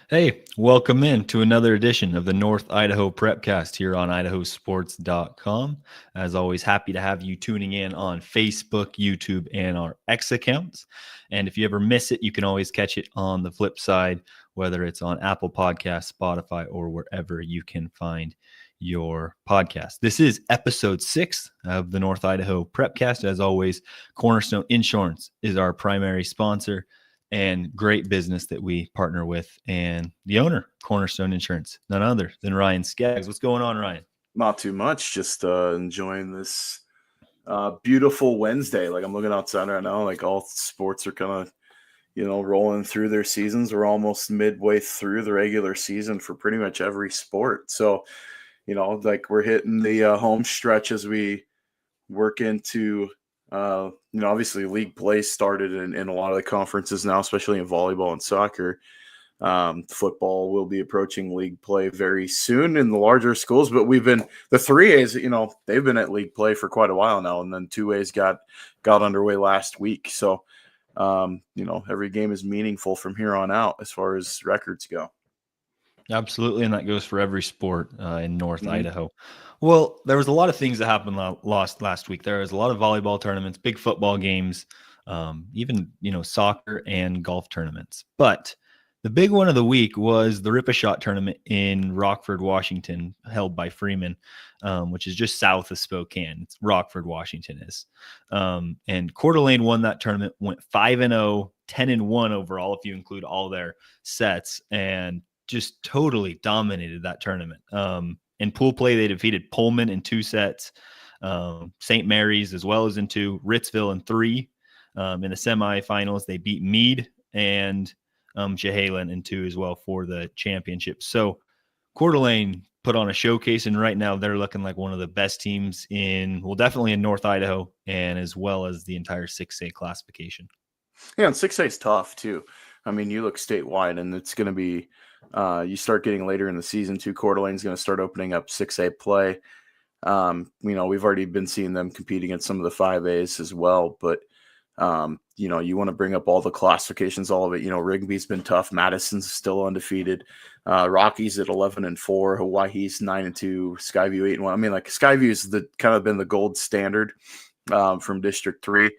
Hey, welcome in to another edition of the North Idaho Prepcast here on IdahoSports.com. As always, happy to have you tuning in on Facebook, YouTube, and our X accounts. And if you ever miss it, you can always catch it on the flip side, whether it's on Apple Podcasts, Spotify, or wherever you can find your podcast. This is episode 6 of the North Idaho Prepcast. As always, Cornerstone Insurance is our primary sponsor and great business that we partner with, and the owner, Cornerstone Insurance, none other than Ryan Scaggs. What's going on, Ryan? Not too much. Just enjoying this beautiful Wednesday. Like I'm looking outside right now. Like all sports are kind of rolling through their seasons. We're almost midway through the regular season for pretty much every sport. So like we're hitting the home stretch as we work into obviously league play started in a lot of the conferences now, especially in volleyball and soccer. Football will be approaching league play very soon in the larger schools, but we've been the 3As, they've been at league play for quite a while now, and then 2As got underway last week. So, every game is meaningful from here on out as far as records go. Absolutely, and that goes for every sport in North Mm-hmm. Idaho. Well, there was a lot of things that happened last week. There was a lot of volleyball tournaments, big football games, even soccer and golf tournaments. But the big one of the week was the Rip-A-Shot tournament in Rockford, Washington, held by Freeman, which is just south of Spokane. It's Rockford, Washington is. And Coeur d'Alene won that tournament, went 5-0, 10-1 overall, if you include all their sets, and just totally dominated that tournament. In pool play, they defeated Pullman in 2 sets, St. Mary's as well as in 2, Ritzville in 3. In the semifinals, they beat Meade and Chehalen in 2 as well for the championship. So Coeur d'Alene put on a showcase, and right now they're looking like one of the best teams definitely in North Idaho, and as well as the entire 6A classification. Yeah, and 6A is tough too. I mean, you look statewide, and it's going to be you start getting later in the season too. Coeur d'Alene's going to start opening up 6A play. We've already been seeing them compete against some of the 5As as well, but you want to bring up all the classifications, all of it. Rigby's been tough. Madison's still undefeated. Rockies at 11-4. Hawaii's 9-2. Skyview 8-1. I mean, like Skyview's kind of been the gold standard from District 3.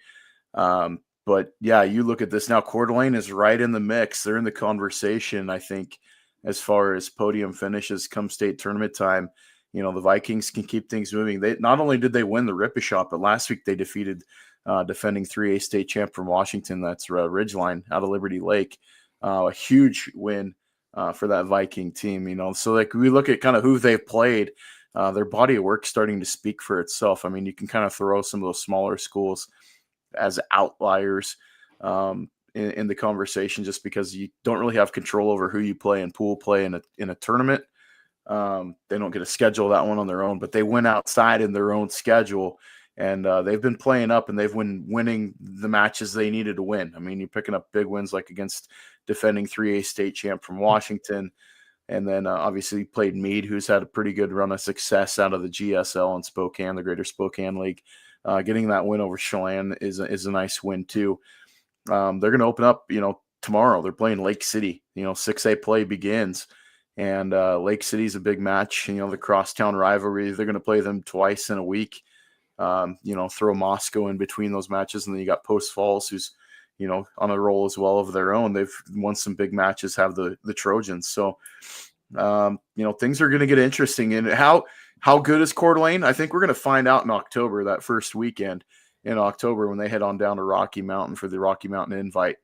But yeah, you look at this now. Coeur d'Alene is right in the mix. They're in the conversation, I think, as far as podium finishes come state tournament time. The Vikings can keep things moving. They not only did they win the Rip-A-Shot, but last week they defeated defending 3A state champ from Washington. That's Ridgeline out of Liberty Lake. A huge win for that Viking team. So like we look at kind of who they've played, their body of work starting to speak for itself. I mean, you can kind of throw some of those smaller schools as outliers in the conversation, just because you don't really have control over who you play in pool play in a tournament. They don't get to schedule that one on their own, but they went outside in their own schedule, and they've been playing up, and they've been winning the matches they needed to win. I mean, you're picking up big wins like against defending 3A state champ from Washington, and then obviously played Meade, who's had a pretty good run of success out of the GSL in Spokane, the Greater Spokane League. Getting that win over Chelan is a nice win too. They're going to open up, tomorrow. They're playing Lake City. 6A play begins, and Lake City's a big match. The crosstown rivalry. They're going to play them twice in a week. Throw Moscow in between those matches, and then you got Post Falls, who's on a roll as well of their own. They've won some big matches. Have the Trojans. So things are going to get interesting. And how good is Coeur d'Alene? I think we're going to find out in October, that first weekend in October when they head on down to Rocky Mountain for the Rocky Mountain Invite.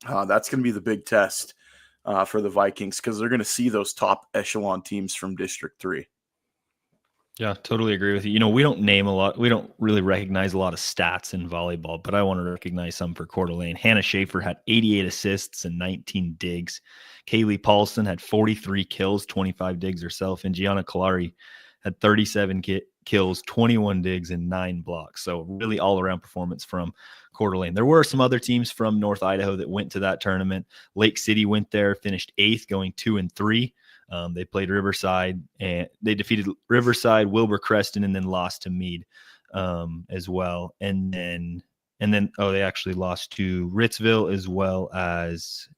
That's going to be the big test for the Vikings, because they're going to see those top echelon teams from District 3. Yeah, totally agree with you. We don't name a lot. We don't really recognize a lot of stats in volleyball, but I want to recognize some for Coeur d'Alene. Hannah Schaefer had 88 assists and 19 digs. Kaylee Paulson had 43 kills, 25 digs herself. And Gianna Kalari had 37 kills, 21 digs, and 9 blocks. So really all-around performance from Coeur d'Alene. There were some other teams from North Idaho that went to that tournament. Lake City went there, finished 8th, going 2-3. They played Riverside, and they defeated Riverside, Wilbur Creston, and then lost to Meade as well. And then they actually lost to Ritzville as well as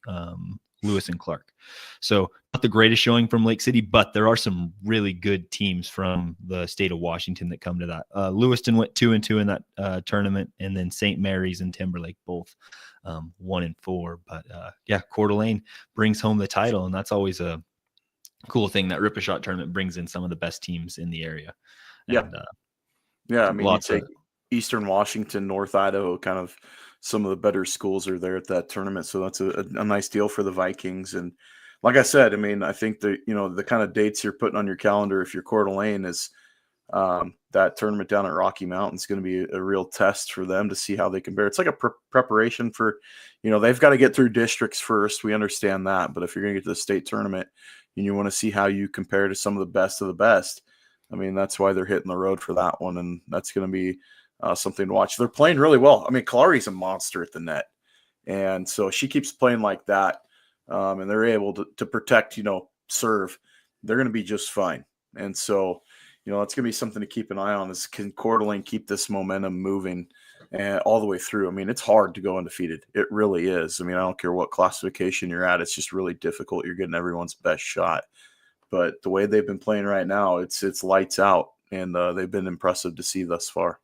Lewis and Clark. So not the greatest showing from Lake City, but there are some really good teams from the state of Washington that come to that. Lewiston went 2-2 in that tournament, and then St. Mary's and Timberlake both 1-4. But Coeur d'Alene brings home the title, and that's always a cool thing. That Rip-A-Shot tournament brings in some of the best teams in the area. And, I mean, you take Eastern Washington, North Idaho, kind of some of the better schools are there at that tournament. So that's a nice deal for the Vikings. And like I said, I mean, I think the kind of dates you're putting on your calendar, if you're Coeur d'Alene, is that tournament down at Rocky Mountain is going to be a real test for them to see how they compare. It's like a preparation for, they've got to get through districts first. We understand that. But if you're going to get to the state tournament and you want to see how you compare to some of the best, I mean, that's why they're hitting the road for that one. And that's going to be something to watch. They're playing really well. I mean, Kalari's a monster at the net. And so she keeps playing like that. And they're able to protect, serve. They're going to be just fine. And so, that's going to be something to keep an eye on is can Coeur d'Alene keep this momentum moving all the way through? I mean, it's hard to go undefeated. It really is. I mean, I don't care what classification you're at. It's just really difficult. You're getting everyone's best shot. But the way they've been playing right now, it's lights out, and they've been impressive to see thus far.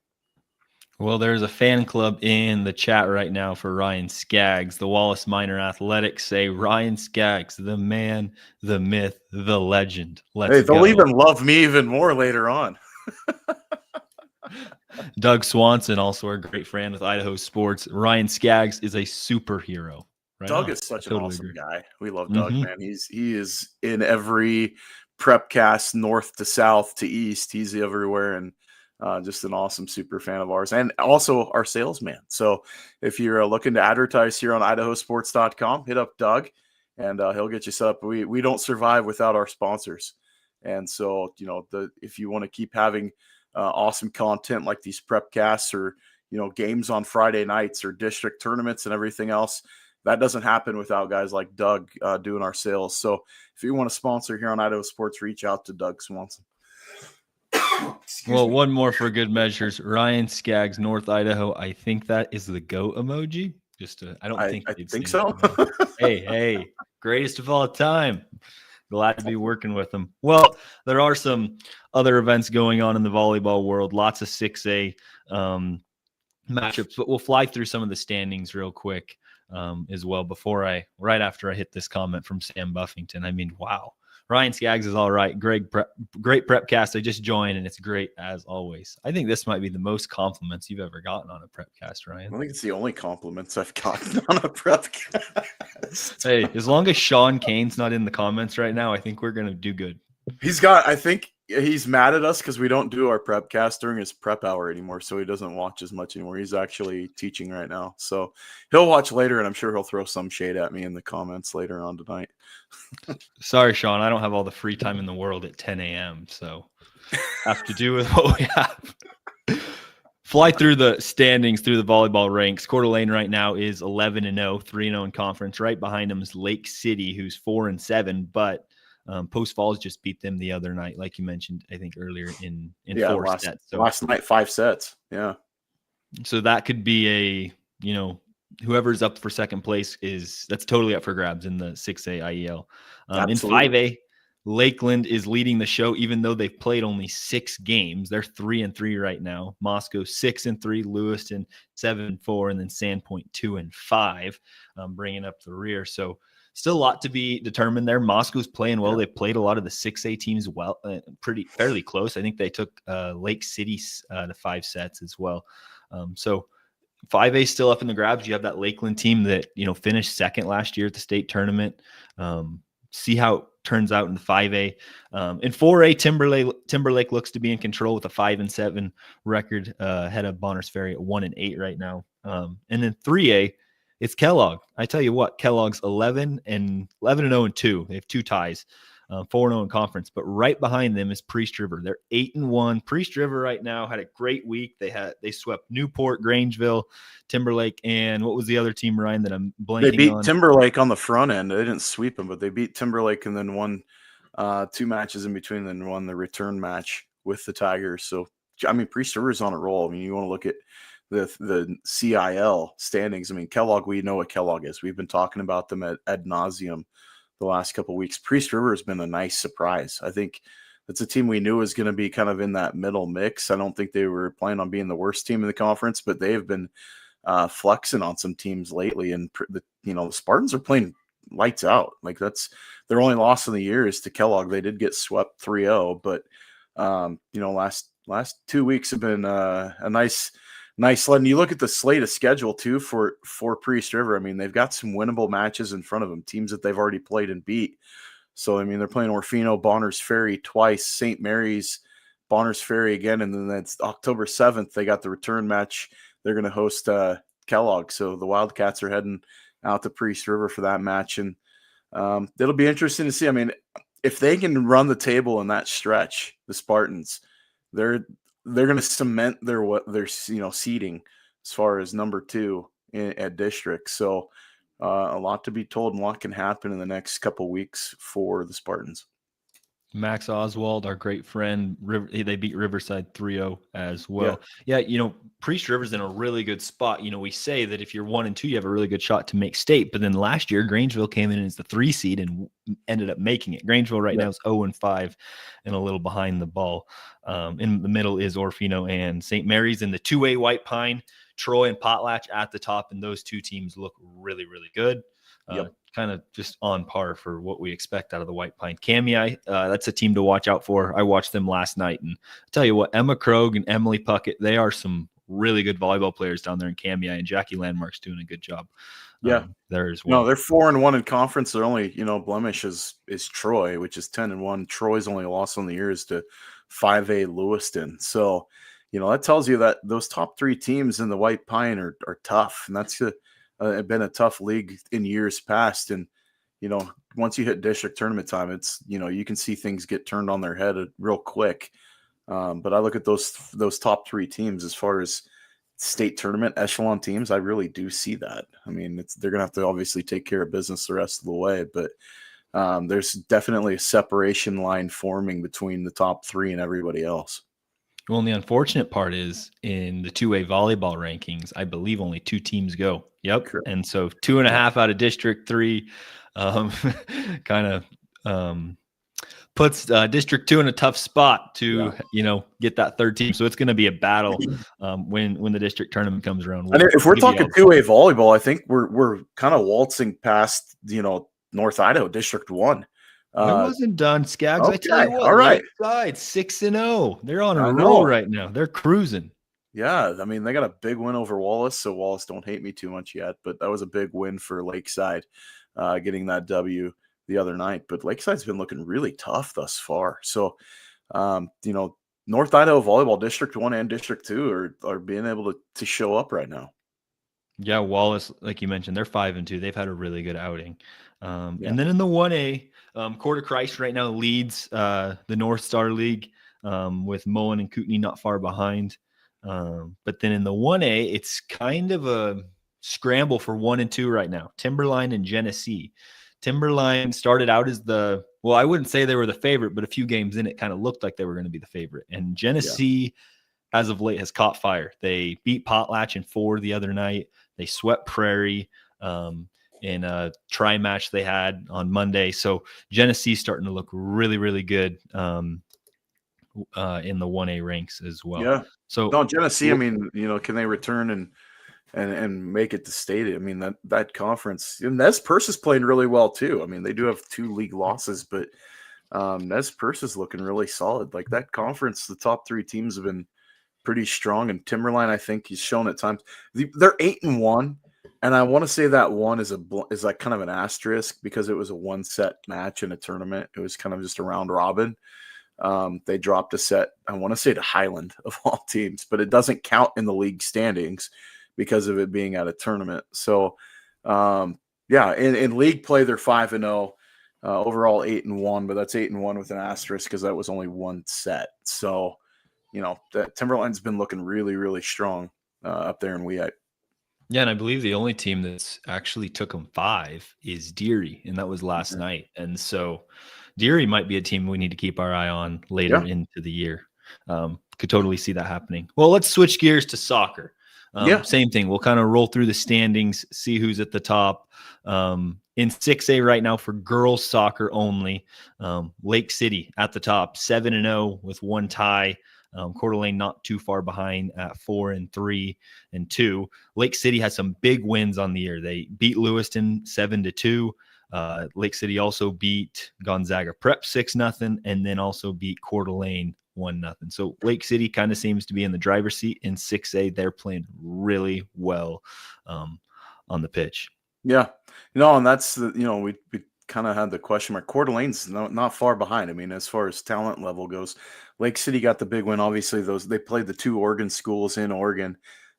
Well, there's a fan club in the chat right now for Ryan Scaggs. The Wallace Minor Athletics say Ryan Scaggs, the man, the myth, the legend. They'll even love me even more later on. Doug Swanson, also our great friend with Idaho Sports. Ryan Scaggs is a superhero. Right Doug is such an awesome guy. We love Doug, man. He is in every Prepcast, north to south to east. He's everywhere, and just an awesome super fan of ours, and also our salesman. So if you're looking to advertise here on IdahoSports.com, hit up Doug, and he'll get you set up. We don't survive without our sponsors, and so if you want to keep having awesome content like these Prepcasts or games on Friday nights or district tournaments and everything else. That doesn't happen without guys like Doug doing our sales. So if you want to sponsor here on Idaho Sports, reach out to Doug Swanson. Well, one more for good measures. Ryan Scaggs, North Idaho. I think that is the goat emoji. I think so. Hey, greatest of all time. Glad to be working with them. Well, there are some other events going on in the volleyball world. Lots of 6A matchups, but we'll fly through some of the standings real quick. As well right after I hit this comment from Sam Buffington. I mean, wow. Ryan Scaggs is all right. Great Prepcast. I just joined, and it's great as always. I think this might be the most compliments you've ever gotten on a Prepcast, Ryan. I think it's the only compliments I've gotten on a Prepcast. Hey, as long as Sean Kane's not in the comments right now, I think we're going to do good. I think he's mad at us because we don't do our Prepcast during his prep hour anymore, so he doesn't watch as much anymore. He's actually teaching right now, so he'll watch later, and I'm sure he'll throw some shade at me in the comments later on tonight. Sorry, Sean, I don't have all the free time in the world at 10 a.m., so have to do with what we have. Fly through the standings, through the volleyball ranks. Coeur d'Alene right now is 11-0, 3-0 in conference. Right behind them is Lake City, who's 4-7, but Post Falls just beat them the other night, like you mentioned, I think earlier in four sets. So last night, 5 sets. Yeah. So that could be whoever's up for second place that's totally up for grabs in the 6A IEL. In 5A, Lakeland is leading the show, even though they've played only 6 games. They're 3-3 right now. Moscow 6-3, Lewiston 7-4, and then Sandpoint 2-5, bringing up the rear. So still a lot to be determined there. Moscow's playing well. They played a lot of the 6A teams well, fairly close. I think they took Lake City to 5 sets as well. So 5A still up in the grabs. You have that Lakeland team that finished second last year at the state tournament. See how it turns out in the 5A. In 4A, Timberlake looks to be in control with a 5-7 record ahead of Bonners Ferry at 1-8 right now. And then 3A, it's Kellogg. I tell you what, Kellogg's 11-0-2. They have 2 ties, 4-0 in conference. But right behind them is Priest River. They're 8-1. Priest River right now had a great week. They swept Newport, Grangeville, Timberlake, and what was the other team, Ryan, that I'm blanking on? They beat Timberlake on the front end. They didn't sweep them, but they beat Timberlake and then won 2 matches in between, then won the return match with the Tigers. So, I mean, Priest River's on a roll. I mean, you want to look at the CIL standings. I mean, Kellogg, we know what Kellogg is. We've been talking about them ad nauseum the last couple of weeks. Priest River has been a nice surprise. I think it's a team we knew was going to be kind of in that middle mix. I don't think they were planning on being the worst team in the conference, but they have been flexing on some teams lately. And the Spartans are playing lights out. Like, that's their only loss in the year is to Kellogg. They did get swept 3-0, but last 2 weeks have been a nice sled. And you look at the slate of schedule too for Priest River. I mean, they've got some winnable matches in front of them, teams that they've already played and beat. So, I mean, they're playing Orfino, Bonners Ferry twice, St. Mary's, Bonners Ferry again, and then that's October 7th. They got the return match. They're going to host Kellogg. So the Wildcats are heading out to Priest River for that match, and it'll be interesting to see. I mean, if they can run the table in that stretch, the Spartans, they're going to cement their seeding as far as number 2 at district. So a lot to be told and a lot can happen in the next couple weeks for the Spartans. Max Oswald, our great friend, they beat Riverside 3-0 as well. Yeah, Priest River's in a really good spot. We say that if you're 1 and 2, you have a really good shot to make state. But then last year, Grangeville came in as the 3 seed and ended up making it. Grangeville right now is 0-5 and a little behind the ball. In the middle is Orfino and St. Mary's in the 2A White Pine. Troy and Potlatch at the top, and those 2 teams look really, really good. Kind of just on par for what we expect out of the White Pine. Cami, that's a team to watch out for. I watched them last night, and I tell you what, Emma Krogh and Emily Puckett, they are some really good volleyball players down there in Cami, and Jackie Landmark's doing a good job. There as well. No, they're 4-1 in conference. Their only blemish is Troy, which is 10-1. Troy's only loss on the year is to 5A Lewiston. So that tells you that those top 3 teams in the White Pine are tough, and that's been a tough league in years past. And once you hit district tournament time, it's you can see things get turned on their head real quick. But I look at those top 3 teams as far as state tournament echelon teams. I really do see that. I mean, they're gonna have to obviously take care of business the rest of the way, but there's definitely a separation line forming between the top 3 and everybody else. Well, and the unfortunate part is in the 2A volleyball rankings, I believe only 2 teams go. Yep. Correct. And so 2.5 out of District 3 kind of puts District 2 in a tough spot to, get that 3rd team. So it's going to be a battle when the district tournament comes around. And if we're talking 2A volleyball, I think we're kind of waltzing past, North Idaho District 1. I wasn't done, Scaggs. Okay. I tell you what, all right. Side 6-0. They're on a roll right now. They're cruising. Yeah, I mean, they got a big win over Wallace, so Wallace don't hate me too much yet, but that was a big win for Lakeside, getting that W the other night. But Lakeside's been looking really tough thus far. So, North Idaho Volleyball District 1 and District 2 are being able to show up right now. Yeah, Wallace, like you mentioned, they're 5-2. They've had a really good outing. And then in the 1A, Coeur Christ right now leads the North Star League with Mullen and Kootenai not far behind. But then in the 1A, it's kind of a scramble for 1 and 2 right now. Timberline and Genesee. Timberline started out as I wouldn't say they were the favorite, but a few games in, it kind of looked like they were going to be the favorite. And Genesee, as of late, has caught fire. They beat Potlatch in 4 the other night. They swept Prairie in a tri-match they had on Monday. So Genesee's starting to look really, really good in the 1A ranks as well. Yeah. So Genesee, I mean, can they return and make it to state? I mean, that conference, and Nez Perce is playing really well too. I mean, they do have 2 league losses, but Nez Perce is looking really solid. Like, that conference, the top 3 teams have been pretty strong, and Timberline, I think he's shown at times they're 8-1, and I want to say that 1 is like kind of an asterisk because it was a 1-set match in a tournament. It was kind of just a round robin. They dropped a set, I want to say, to Highland of all teams, but it doesn't count in the league standings because of it being at a tournament. So, in league play, they're 5-0, overall 8-1, but that's 8-1 with an asterisk because that was only 1 set. So, that Timberline's been looking really, really strong up there in Weite. Yeah, and I believe the only team that's actually took them 5 is Deary, and that was last night. And so Deary might be a team we need to keep our eye on later into the year. Could totally see that happening. Well, let's switch gears to soccer. Yeah. Same thing. We'll kind of roll through the standings, see who's at the top. In 6A right now for girls soccer only, Lake City at the top, 7-0 with one tie. Coeur d'Alene not too far behind at 4-3 and 2. Lake City has some big wins on the year. They beat Lewiston 7-2. Lake City also beat Gonzaga Prep 6-0, and then also beat Coeur d'Alene 1-0. So Lake City kind of seems to be in the driver's seat in 6A. They're playing really well on the pitch. Yeah. And that's we kind of had the question mark. Coeur d'Alene's not far behind. I mean, as far as talent level goes, Lake City got the big win. Obviously, they played the 2 Oregon schools in Oregon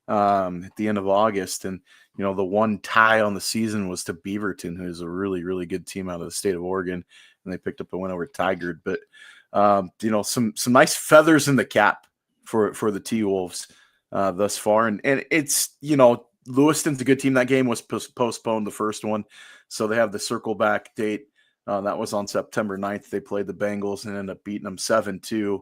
at the end of August, and the one tie on the season was to Beaverton, who's a really, really good team out of the state of Oregon, and they picked up a win over Tigard. But some nice feathers in the cap for the T-Wolves thus far, and it's Lewiston's a good team. That game was postponed, the first one, so they have the circle back date. That was on September 9th. They played the Bengals and ended up beating them 7-2.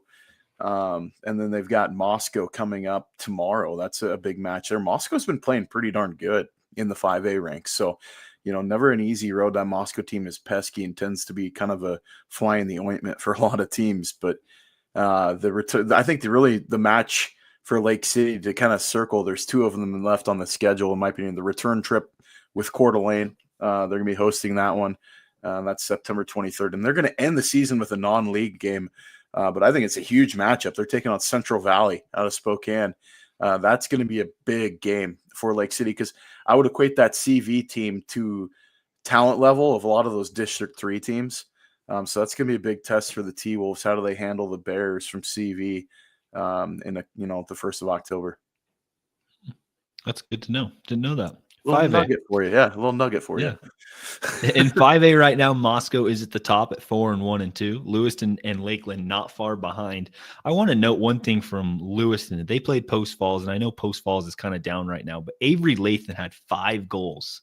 And then they've got Moscow coming up tomorrow. That's a big match there. Moscow's been playing pretty darn good in the 5A ranks. So, never an easy road. That Moscow team is pesky and tends to be kind of a fly in the ointment for a lot of teams. But I think the match for Lake City to kind of circle, there's 2 of them left on the schedule, in my opinion. The return trip with Coeur d'Alene. They're going to be hosting that one. That's September 23rd. And they're going to end the season with a non-league game. But I think it's a huge matchup. They're taking on Central Valley out of Spokane. That's going to be a big game for Lake City, because I would equate that CV team to talent level of a lot of those District 3 teams. So that's going to be a big test for the T-Wolves. How do they handle the Bears from CV in the 1st of October? That's good to know. Didn't know that. A little nugget for you. Yeah, a little nugget for you. In 5A right now, Moscow is at the top at 4-1 and 2. Lewiston and Lakeland not far behind. I want to note one thing from Lewiston. They played Post Falls, and I know Post Falls is kind of down right now, but Avery Lathan had 5 goals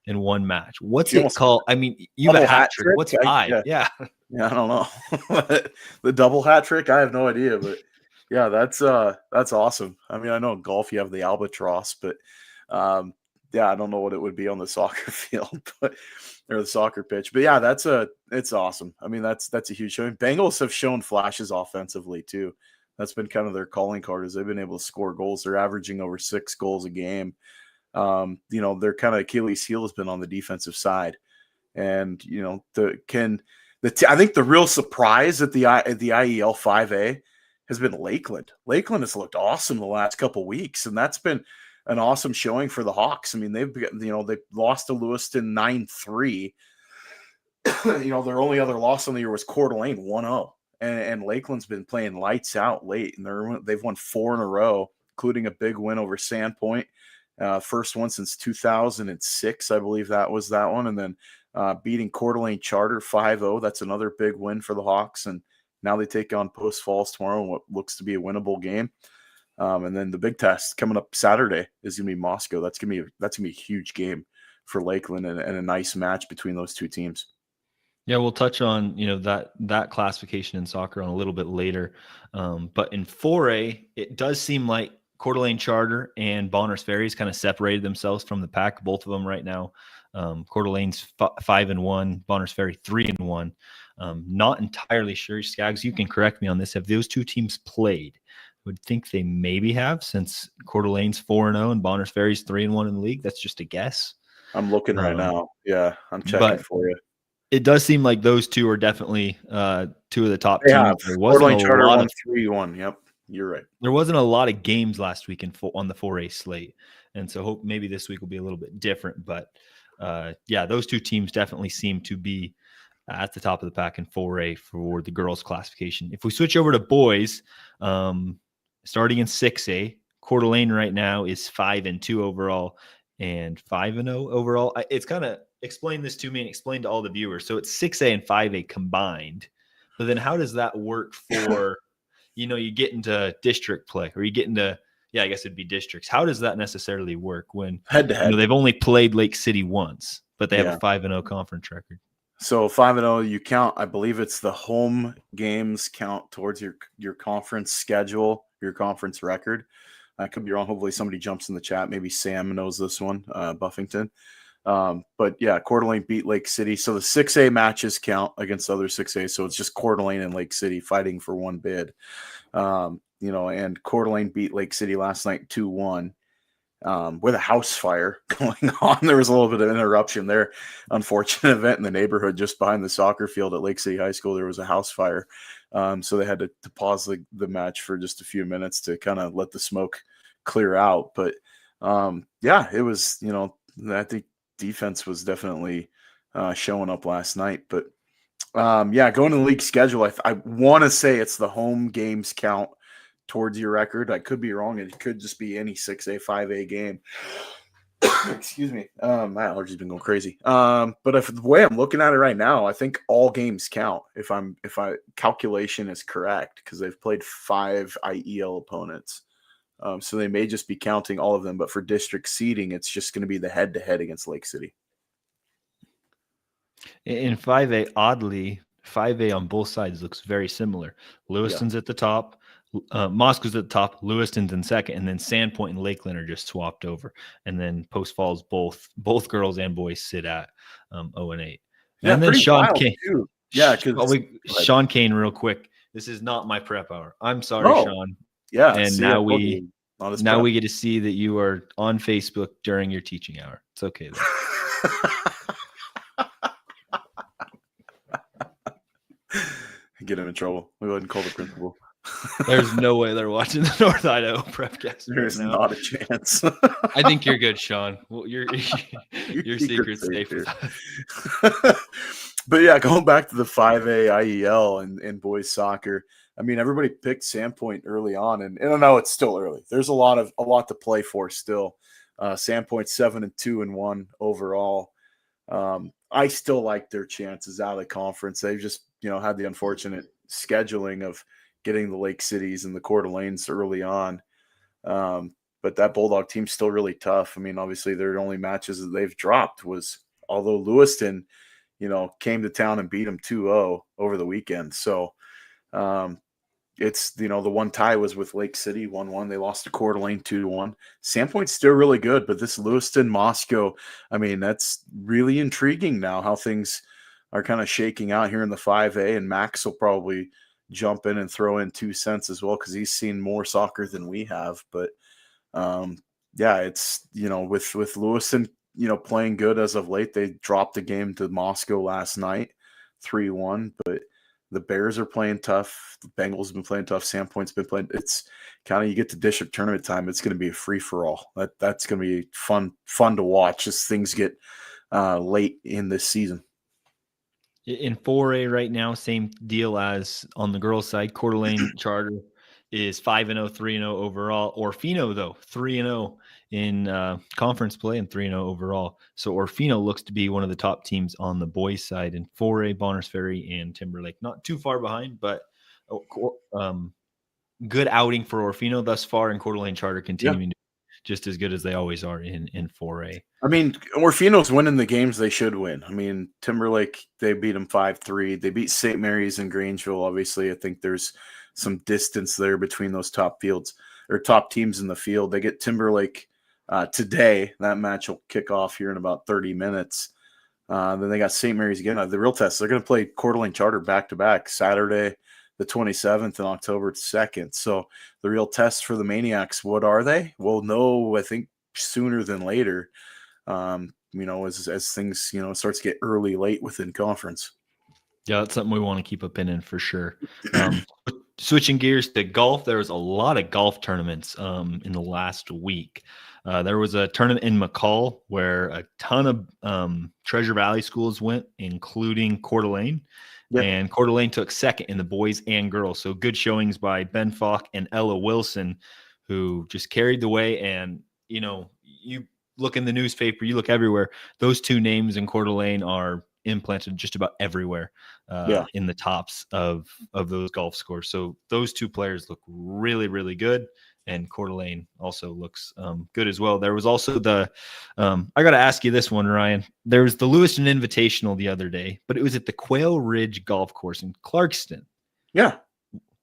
in one match. What's it called? I mean, you have a hat trick. What's 5? Yeah, I don't know. The double hat trick, I have no idea, but yeah, that's awesome. I mean, I know in golf you have the albatross, but yeah, I don't know what it would be on the soccer field, or the soccer pitch. But yeah, it's awesome. I mean, that's a huge show. Bengals have shown flashes offensively too. That's been kind of their calling card, is they've been able to score goals. They're averaging over 6 goals a game. Their kind of Achilles heel has been on the defensive side. And, I think the real surprise at the IEL 5A has been Lakeland. Lakeland has looked awesome the last couple weeks, and that's been an awesome showing for the Hawks. I mean, they lost to Lewiston 9-3. Their only other loss on the year was Coeur d'Alene 1-0. And Lakeland's been playing lights out late, and they've won 4 in a row, including a big win over Sandpoint. First one since 2006, I believe that was that one. And then beating Coeur d'Alene Charter 5-0. That's another big win for the Hawks. And now they take on Post Falls tomorrow in what looks to be a winnable game. And then the big test coming up Saturday is going to be Moscow. That's going to be a huge game for Lakeland, and a nice match between those 2 teams. Yeah, we'll touch on that classification in soccer on a little bit later. But in 4A, it does seem like Coeur d'Alene Charter and Bonners Ferry's kind of separated themselves from the pack. Both of them right now. Coeur d'Alene's 5-1, Bonners Ferry 3-1. Not entirely sure. Scaggs, you can correct me on this. Have those 2 teams played? Would think they maybe have, since Coeur d'Alene's 4-0 and Bonners Ferry's 3-1 in the league. That's just a guess. I'm looking right now. Yeah, I'm checking for you. It does seem like those 2 are definitely 2 of the top teams. There wasn't a Charter lot of 3-1. Yep, you're right. There wasn't a lot of games last week on the 4A slate, and so hope maybe this week will be a little bit different. But yeah, those 2 teams definitely seem to be at the top of the pack in 4A for the girls classification. If we switch over to boys, starting in 6A, Coeur d'Alene right now is 5-2 overall and 5-0 overall. It's kind of explain this to me and explain to all the viewers. So it's 6A and 5A combined, but then how does that work for, you get into district play, or you get into, I guess it'd be districts. How does that necessarily work when head to head? They've only played Lake City once, but they have a 5-0 conference record. So 5-0, you count, I believe it's the home games count towards your conference schedule, your conference record. I could be wrong. Hopefully somebody jumps in the chat. Maybe Sam knows this one, Buffington. But yeah, Coeur d'Alene beat Lake City. So the 6A matches count against other 6A. So it's just Coeur d'Alene and Lake City fighting for one bid. And Coeur d'Alene beat Lake City last night 2-1. With a house fire going on. There was a little bit of interruption there. Unfortunate event in the neighborhood just behind the soccer field at Lake City High School. There was a house fire. So they had to pause the match for just a few minutes to kind of let the smoke clear out. But it was, I think defense was definitely showing up last night. But going to the league schedule, I want to say it's the home games count towards your record. I could be wrong. It could just be any 6A, 5A game. Excuse me. My allergies been going crazy. But if the way I'm looking at it right now, I think all games count if calculation is correct, because they've played 5 IEL opponents. So they may just be counting all of them, but for district seeding, it's just going to be the head-to-head against Lake City. In 5A, oddly, 5A on both sides looks very similar. Lewiston's at the top. Moscow's at the top, Lewiston's in second, and then Sandpoint and Lakeland are just swapped over. And then Post Falls, both girls and boys sit at 0-8. Yeah, and then Sean Kane. Too. Yeah, because Sean Kane, real quick. This is not my prep hour. I'm sorry, Sean. Yeah, and now we get to see that you are on Facebook during your teaching hour. It's okay though. Get him in trouble. We'll go ahead and call the principal. There's no way they're watching the North Idaho Prepcast. There's not a chance. I think you're good, Sean. Well, your secret's safe with us. But yeah, going back to the 5A IEL and boys soccer, I mean, everybody picked Sandpoint early on, and I know it's still early. There's a lot to play for still. Sandpoint 7-2-1 overall. I still like their chances out of the conference. They've just had the unfortunate scheduling of getting the Lake Cities and the Coeur d'Alenes early on. But that Bulldog team's still really tough. I mean, obviously their only matches that they've dropped was, although Lewiston, came to town and beat them 2-0 over the weekend. So it's, the one tie was with Lake City 1-1. They lost to Coeur d'Alene 2-1. Sandpoint's still really good, but this Lewiston Moscow, I mean, that's really intriguing now how things are kind of shaking out here in the 5A, and Max will probably jump in and throw in 2 cents as well, because he's seen more soccer than we have. But it's with Lewiston playing good as of late. They dropped the game to Moscow last night 3-1, but the Bears are playing tough. The Bengals have been playing tough. Sandpoint's been playing. It's kind of, you get to district tournament time, it's going to be a free for all. That's going to be fun to watch as things get late in this season. In 4A right now, same deal as on the girls' side. Coeur d'Alene Charter is 5-0, 3-0 overall. Orfino, though, 3-0 in conference play and 3-0 overall. So Orfino looks to be one of the top teams on the boys' side. In 4A, Bonners Ferry and Timberlake, not too far behind, but good outing for Orfino thus far, and Coeur d'Alene Charter continuing to just as good as they always are in 4A. I mean, Orfino's winning the games they should win. I mean, Timberlake, they beat them 5-3. They beat St. Mary's and Grangeville. Obviously, I think there's some distance there between those top teams in the field. They get Timberlake today. That match will kick off here in about 30 minutes. Then they got St. Mary's again. The real test, they're going to play Coeur d'Alene Charter back-to-back Saturday the 27th and October 2nd. So the real test for the Maniacs, what are they? We'll know, I think, sooner than later, as things, starts to get late within conference. Yeah, that's something we want to keep a pin in for sure. Switching gears to golf, there was a lot of golf tournaments in the last week. There was a tournament in McCall where a ton of Treasure Valley schools went, including Coeur d'Alene. Yep. And Coeur d'Alene took second in the boys and girls. So good showings by Ben Falk and Ella Wilson, who just carried the way. And, you look in the newspaper, you look everywhere. Those two names in Coeur d'Alene are implanted just about everywhere in the tops of those golf scores. So those two players look really, really good. And Coeur d'Alene also looks good as well. There was also I got to ask you this one, Ryan. There was the Lewiston Invitational the other day, but it was at the Quail Ridge Golf Course in Clarkston. Yeah.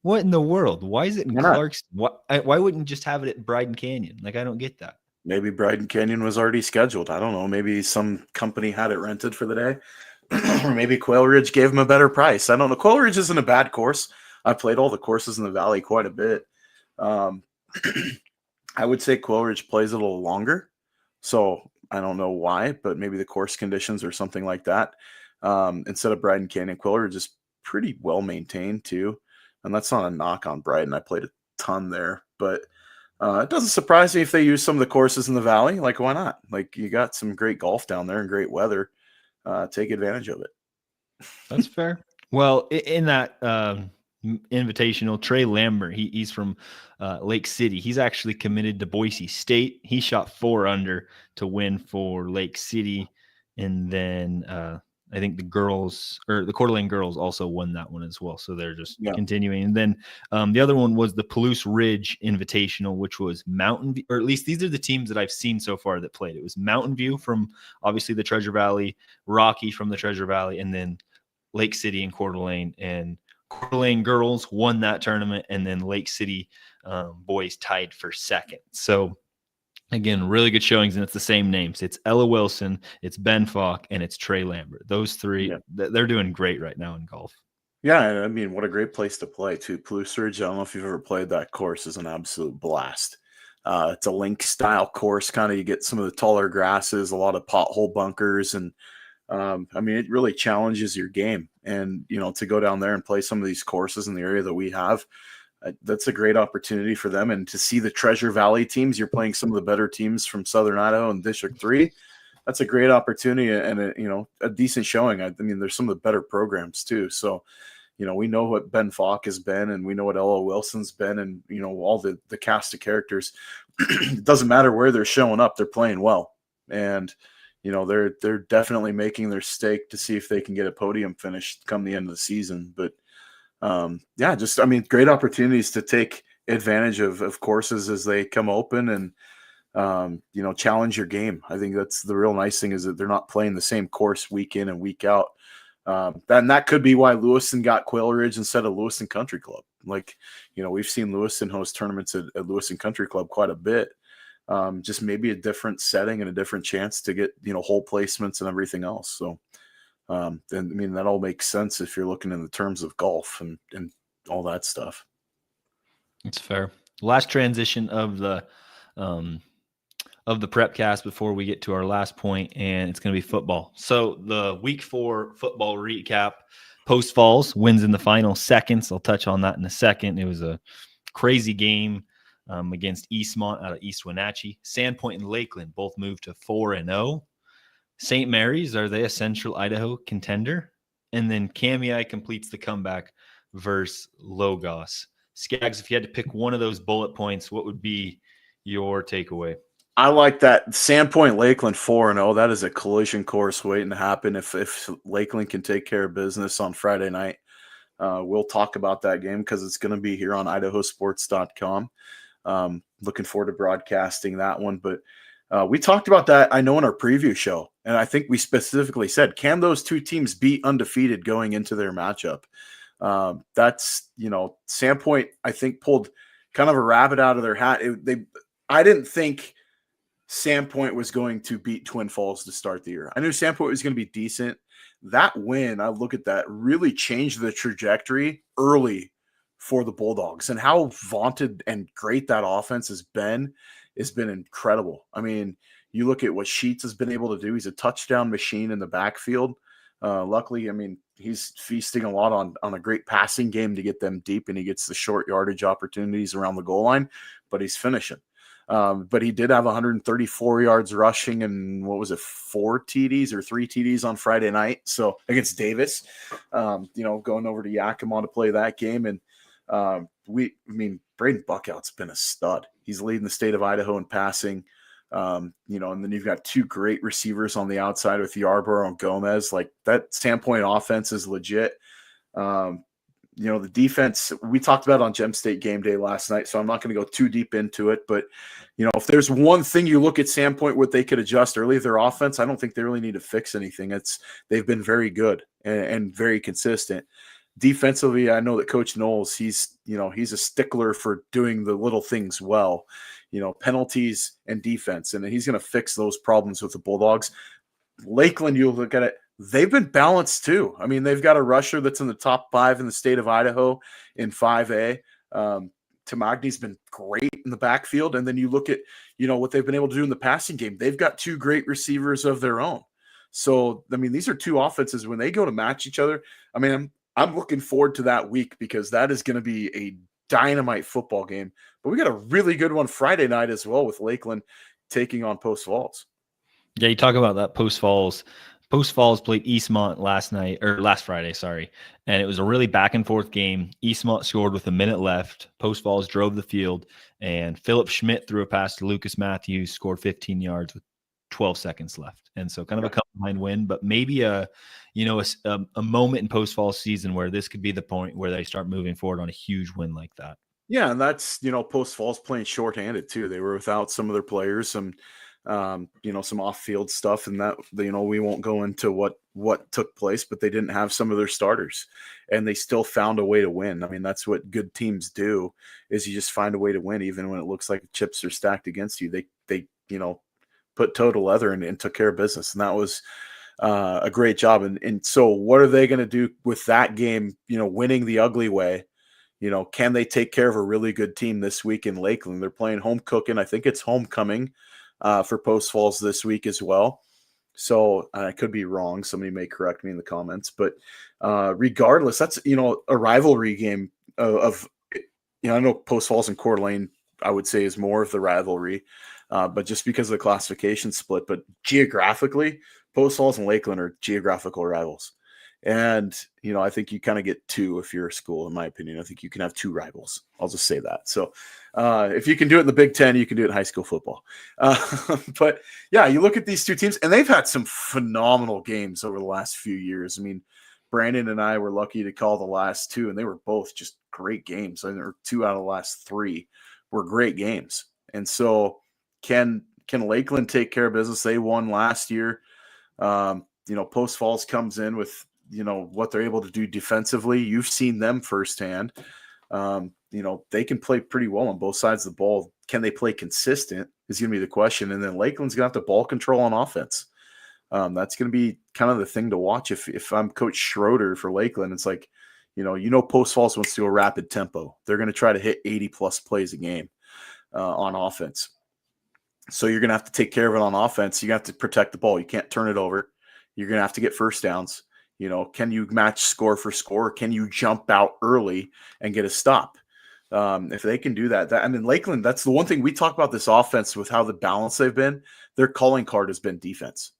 What in the world? Why is it in Why not? Clarkston? Why wouldn't you just have it at Bryden Canyon? Like, I don't get that. Maybe Bryden Canyon was already scheduled. I don't know. Maybe some company had it rented for the day. Or maybe Quail Ridge gave them a better price. I don't know. Quail Ridge isn't a bad course. I played all the courses in the valley quite a bit. Um, I would say Quail Ridge plays a little longer. So I don't know why, but maybe the course conditions or something like that. Instead of Bryden Canyon, Quail Ridge is pretty well maintained too. And that's not a knock on Bryden. I played a ton there, but it doesn't surprise me if they use some of the courses in the valley. Like, why not? Like, you got some great golf down there and great weather. Take advantage of it. That's fair. Well, in that invitational, Trey Lambert, he's from Lake City. He's actually committed to Boise State. He shot 4 under to win for Lake City. And then I think the girls, or the Coeur d'Alene girls, also won that one as well. So they're just continuing. And then the other one was the Palouse Ridge Invitational, which was Mountain View, or at least these are the teams that I've seen so far that played. It was Mountain View from obviously the Treasure Valley, Rocky from the Treasure Valley, and then Lake City and Coeur d'Alene. And Coeur d'Alene girls won that tournament, and then Lake City boys tied for second. So again, really good showings, and it's the same names. It's Ella Wilson, it's Ben Falk, and it's Trey Lambert. Those three, they're doing great right now in golf. Yeah, I mean, what a great place to play, too. Palouse Ridge, I don't know if you've ever played that course, is an absolute blast. It's a link-style course, kind of. You get some of the taller grasses, a lot of pothole bunkers, and I mean, it really challenges your game. And, to go down there and play some of these courses in the area that we have, that's a great opportunity for them. And to see the Treasure Valley teams, you're playing some of the better teams from Southern Idaho and District 3. That's a great opportunity and a decent showing. I mean, there's some of the better programs too. So, we know what Ben Falk has been, and we know what Ella Wilson's been, and, all the cast of characters. It doesn't matter where they're showing up, they're playing well. And, they're definitely making their stake to see if they can get a podium finish come the end of the season. But great opportunities to take advantage of courses as they come open and, challenge your game. I think that's the real nice thing, is that they're not playing the same course week in and week out. That could be why Lewiston got Quail Ridge instead of Lewiston Country Club. Like, we've seen Lewiston host tournaments at Lewiston Country Club quite a bit. Just maybe a different setting and a different chance to get, hole placements and everything else. So, that all makes sense if you're looking in the terms of golf and all that stuff. It's fair. Last transition of the Prepcast before we get to our last point, and it's going to be football. So the week 4 football recap: Post Falls wins in the final seconds. I'll touch on that in a second. It was a crazy game against Eastmont out of East Wenatchee. Sandpoint and Lakeland both moved to 4-0. St. Mary's, are they a Central Idaho contender? And then Kamei completes the comeback versus Logos. Scaggs, if you had to pick one of those bullet points, what would be your takeaway? I like that. Sandpoint Lakeland 4-0. That is a collision course waiting to happen. If Lakeland can take care of business on Friday night, we'll talk about that game because it's going to be here on IdahoSports.com. Looking forward to broadcasting that one. But we talked about that, I know, in our preview show. And I think we specifically said, can those two teams be undefeated going into their matchup? That's, Sandpoint, I think, pulled kind of a rabbit out of their hat. I didn't think Sandpoint was going to beat Twin Falls to start the year. I knew Sandpoint was going to be decent. That win, I look at that, really changed the trajectory early for the Bulldogs, and how vaunted and great that offense has been incredible. I mean, you look at what Sheets has been able to do. He's a touchdown machine in the backfield. Luckily, I mean, he's feasting a lot on a great passing game to get them deep, and he gets the short yardage opportunities around the goal line, but he's finishing. But he did have 134 yards rushing and 4 TDs or 3 TDs on Friday night. So against Davis, going over to Yakima to play that game. And Braden Buckout's been a stud. He's leading the state of Idaho in passing. And then you've got 2 great receivers on the outside with Yarborough and Gomez. Like, that Sandpoint offense is legit. The defense we talked about on Gem State game day last night, so I'm not going to go too deep into it. But, if there's one thing you look at Sandpoint, what they could adjust early, their offense, I don't think they really need to fix anything. They've been very good and very consistent. defensively, I know that Coach Knowles, he's a stickler for doing the little things well, penalties and defense, and he's going to fix those problems with the Bulldogs. Lakeland, you look at it, they've been balanced too. I mean, they've got a rusher that's in the top 5 in the state of Idaho in 5A. Tamagni's been great in the backfield. And then you look at, what they've been able to do in the passing game. They've got 2 great receivers of their own. So, I mean, these are 2 offenses when they go to match each other. I mean, I'm looking forward to that week because that is going to be a dynamite football game. But we got a really good one Friday night as well with Lakeland taking on Post Falls. Yeah, you talk about that Post Falls. Post Falls played Eastmont last Friday, and it was a really back and forth game. Eastmont scored with a minute left. Post Falls drove the field, and Philip Schmidt threw a pass to Lucas Matthews, scored 15 yards with 12 seconds left. And so kind of a come behind win, but maybe a moment in Post Falls season where this could be the point where they start moving forward on a huge win like that. Yeah, and that's, Post Falls playing shorthanded too. They were without some of their players, some off-field stuff, and that, we won't go into what took place, but they didn't have some of their starters, and they still found a way to win. I mean, that's what good teams do, is you just find a way to win, even when it looks like chips are stacked against you. They put toe to leather and took care of business, and that was a great job. And so what are they going to do with that game, winning the ugly way? Can they take care of a really good team this week in Lakeland? They're playing home cooking. I think it's homecoming for Post Falls this week as well. So I could be wrong. Somebody may correct me in the comments, but regardless, that's, a rivalry game of I know Post Falls and Coeur d'Alene, I would say, is more of the rivalry, but just because of the classification split. But geographically, Post Falls and Lakeland are geographical rivals. And, I think you kind of get 2 if you're a school, in my opinion. I think you can have 2 rivals. I'll just say that. So if you can do it in the Big Ten, you can do it in high school football. But, yeah, you look at these 2 teams, and they've had some phenomenal games over the last few years. I mean, Brandon and I were lucky to call the last 2, and they were both just great games. I think there were 2 out of the last 3 were great games. And so can Lakeland take care of business? They won last year. Post Falls comes in with what they're able to do defensively. You've seen them firsthand. They can play pretty well on both sides of the ball. Can they play consistent is going to be the question. And then Lakeland's got the ball control on offense. That's going to be kind of the thing to watch. If I'm Coach Schroeder for Lakeland, it's like, Post Falls wants to go rapid tempo. They're going to try to hit 80 plus plays a game on offense. So you're going to have to take care of it on offense. You have to protect the ball. You can't turn it over. You're going to have to get first downs. Can you match score for score? Can you jump out early and get a stop? If they can do that, Lakeland, that's the one thing we talk about this offense with how the balance they've been. Their calling card has been defense,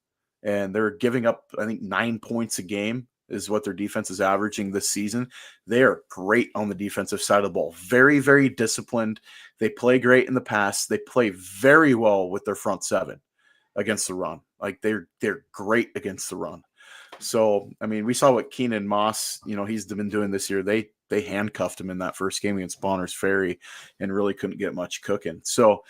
and they're giving up, I think, 9 points a game is what their defense is averaging this season. They are great on the defensive side of the ball. Very, very disciplined. They play great in the pass. They play very well with their front 7 against the run. Like they're great against the run. So, I mean, we saw what Keenan Moss, he's been doing this year. They handcuffed him in that first game against Bonners Ferry and really couldn't get much cooking. So,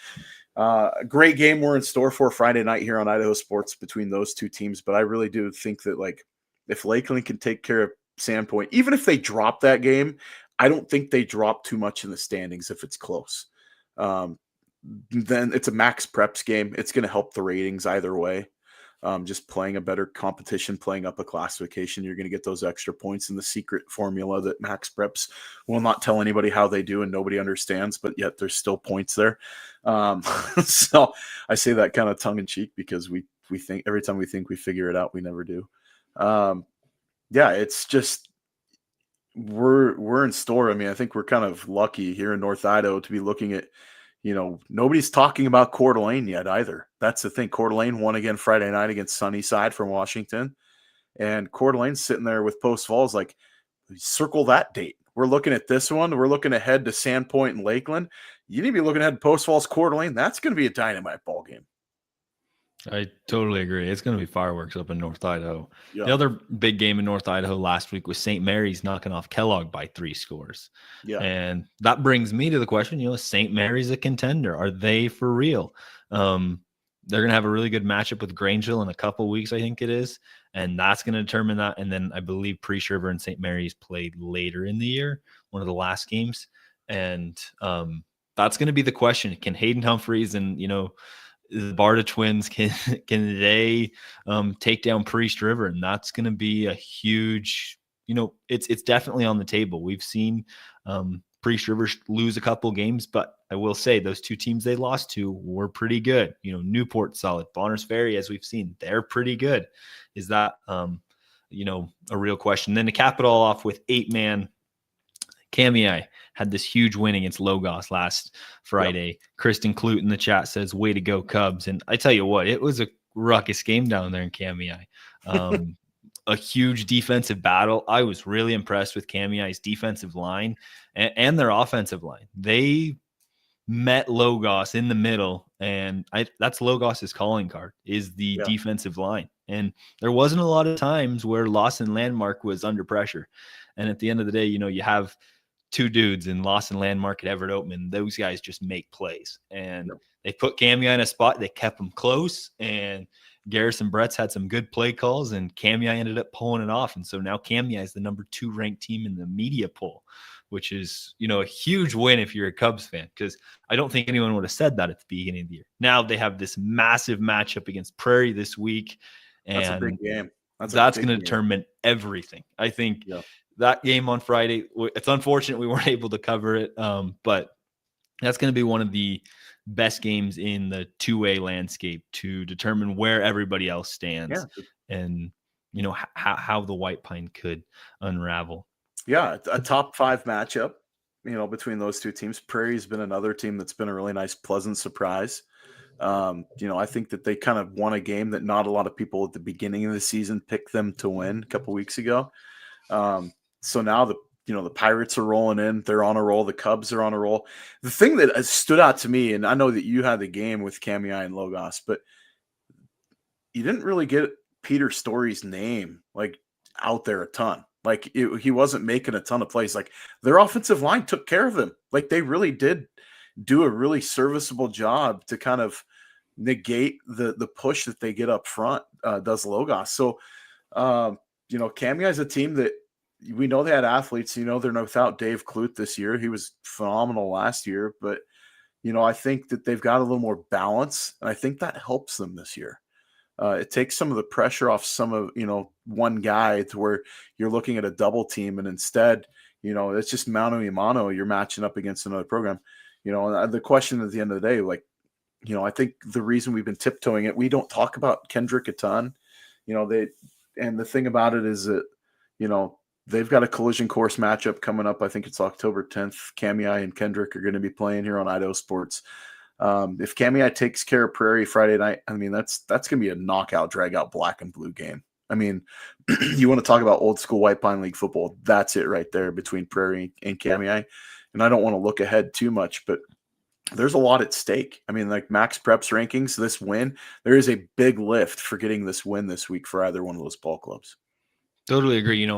a great game we're in store for Friday night here on Idaho Sports between those 2 teams. But I really do think that, like, if Lakeland can take care of Sandpoint, even if they drop that game, I don't think they drop too much in the standings if it's close. Then it's a max preps game. It's going to help the ratings either way. Just playing a better competition, playing up a classification, you're going to get those extra points in the secret formula that Max Preps will not tell anybody how they do and nobody understands, but yet there's still points there. So I say that kind of tongue in cheek because we think every time we think we figure it out, we never do. Yeah, it's just we're in store. I mean, I think we're kind of lucky here in North Idaho to be looking at, nobody's talking about Coeur d'Alene yet either. That's the thing. Coeur d'Alene won again Friday night against Sunnyside from Washington. And Coeur d'Alene's sitting there with Post Falls, like, circle that date. We're looking at this one. We're looking ahead to Sandpoint and Lakeland. You need to be looking ahead to Post Falls, Coeur d'Alene. That's going to be a dynamite ball game. I totally agree. It's going to be fireworks up in North Idaho. Yeah. The other big game in North Idaho last week was St. Mary's knocking off Kellogg by 3 scores. Yeah. And that brings me to the question, St. Mary's a contender. Are they for real? They're going to have a really good matchup with Grangeville in a couple weeks, I think it is. and that's going to determine that. And then I believe Priest River and St. Mary's played later in the year, one of the last games. And that's going to be the question. Can Hayden Humphreys and, the Barta twins, can they take down Priest River? And that's going to be a huge, it's definitely on the table. We've seen Priest River lose a couple games, but I will say those two teams they lost to were pretty good. Newport solid, Bonners Ferry, as we've seen, they're pretty good. Is that a real question? Then to cap it all off with 8-man, Kamiai had this huge win against Logos last Friday. Yep. Kristen Clute in the chat says, way to go, Cubs. And I tell you what, it was a ruckus game down there in Kamiai. A huge defensive battle. I was really impressed with Kamiai's defensive line and their offensive line. They met Logos in the middle, and that's Logos's calling card, is the defensive line. And there wasn't a lot of times where Lawson Landmark was under pressure. And at the end of the day, you have two dudes in Lawson Landmark at Everett Oatman. Those guys just make plays. And they put Kamiai in a spot. They kept him close. And Garrison Bretts had some good play calls, and Kamiai ended up pulling it off. And so now Kamiai is the number 2 ranked team in the media poll, which is, a huge win if you're a Cubs fan, because I don't think anyone would have said that at the beginning of the year. Now they have this massive matchup against Prairie this week. And that's a big game. That's going to determine everything. I think that game on Friday, it's unfortunate we weren't able to cover it, but that's going to be one of the best games in the two-way landscape to determine where everybody else stands and, how the White Pine could unravel. Yeah, a top 5 matchup, between those two teams. Prairie's been another team that's been a really nice, pleasant surprise. I think that they kind of won a game that not a lot of people at the beginning of the season picked them to win a couple weeks ago. So now the Pirates are rolling in. They're on a roll. The Cubs are on a roll. The thing that stood out to me, and I know that you had the game with Kamiai and Logos, but you didn't really get Peter Story's name out there a ton. He wasn't making a ton of plays. Their offensive line took care of him. They really did do a really serviceable job to kind of negate the push that they get up front, does Logos. So, Kamiai is a team that we know they had athletes. They're without Dave Clute this year. He was phenomenal last year, but, I think that they've got a little more balance, and I think that helps them this year. It takes some of the pressure off some of, one guy to where you're looking at a double team, and instead, it's just mano a mano. You're matching up against another program. And the question at the end of the day, I think the reason we've been tiptoeing it, we don't talk about Kendrick a ton. And the thing about it is that, they've got a collision course matchup coming up. I think it's October 10th. Kamiai and Kendrick are going to be playing here on Idaho Sports. If Kamiai takes care of Prairie Friday night, that's going to be a knockout, drag out black and blue game. You want to talk about old school White Pine League football. That's it right there between Prairie and Kamiai. And I don't want to look ahead too much, but there's a lot at stake. Max Preps rankings, this win, there is a big lift for getting this win this week for either one of those ball clubs. Totally agree.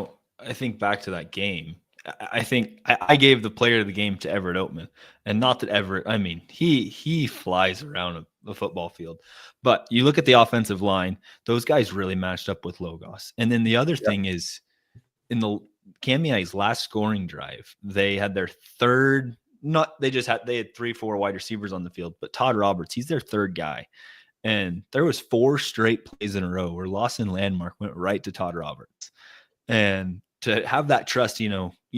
I think back to that game. I think I gave the player of the game to Everett Oatman, and not that Everett, he flies around the football field, but you look at the offensive line, those guys really matched up with Logos. And then the other thing is, in the Kamiai's last scoring drive, they had their third, they had 3-4 wide receivers on the field, but Todd Roberts, he's their third guy. And there was 4 straight plays in a row where Lawson Landmark went right to Todd Roberts. And to have that trust, you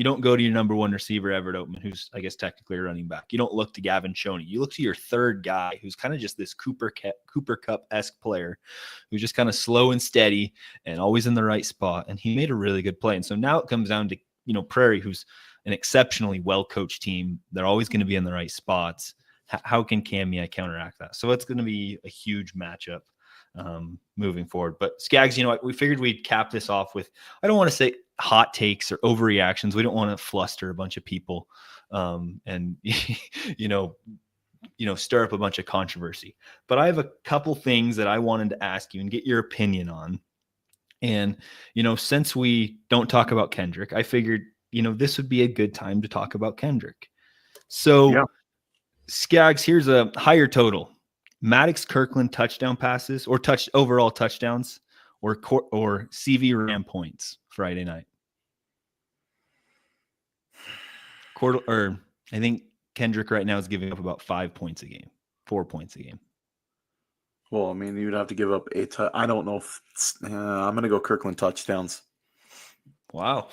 don't go to your number 1 receiver, Everett Oatman, who's, I guess, technically a running back. You don't look to Gavin Shoney. You look to your third guy, who's kind of just this Cooper Kupp-esque player, who's just kind of slow and steady and always in the right spot. And he made a really good play. And so now it comes down to, Prairie, who's an exceptionally well-coached team. They're always going to be in the right spots. How can Kamiai counteract that? So it's going to be a huge matchup moving forward. But Scaggs, we figured we'd cap this off with, I don't want to say hot takes or overreactions. We don't want to fluster a bunch of people and stir up a bunch of controversy. But I have a couple things that I wanted to ask you and get your opinion on. And since we don't talk about Kendrick, I figured this would be a good time to talk about Kendrick. So Scaggs, here's a higher total: Maddox Kirkland touchdown passes, or overall touchdowns, or CV Ram points Friday night? I think Kendrick right now is giving up about 5 points a game, 4 points a game. Well, I mean, you'd have to give up I don't know if I'm going to go Kirkland touchdowns. Wow.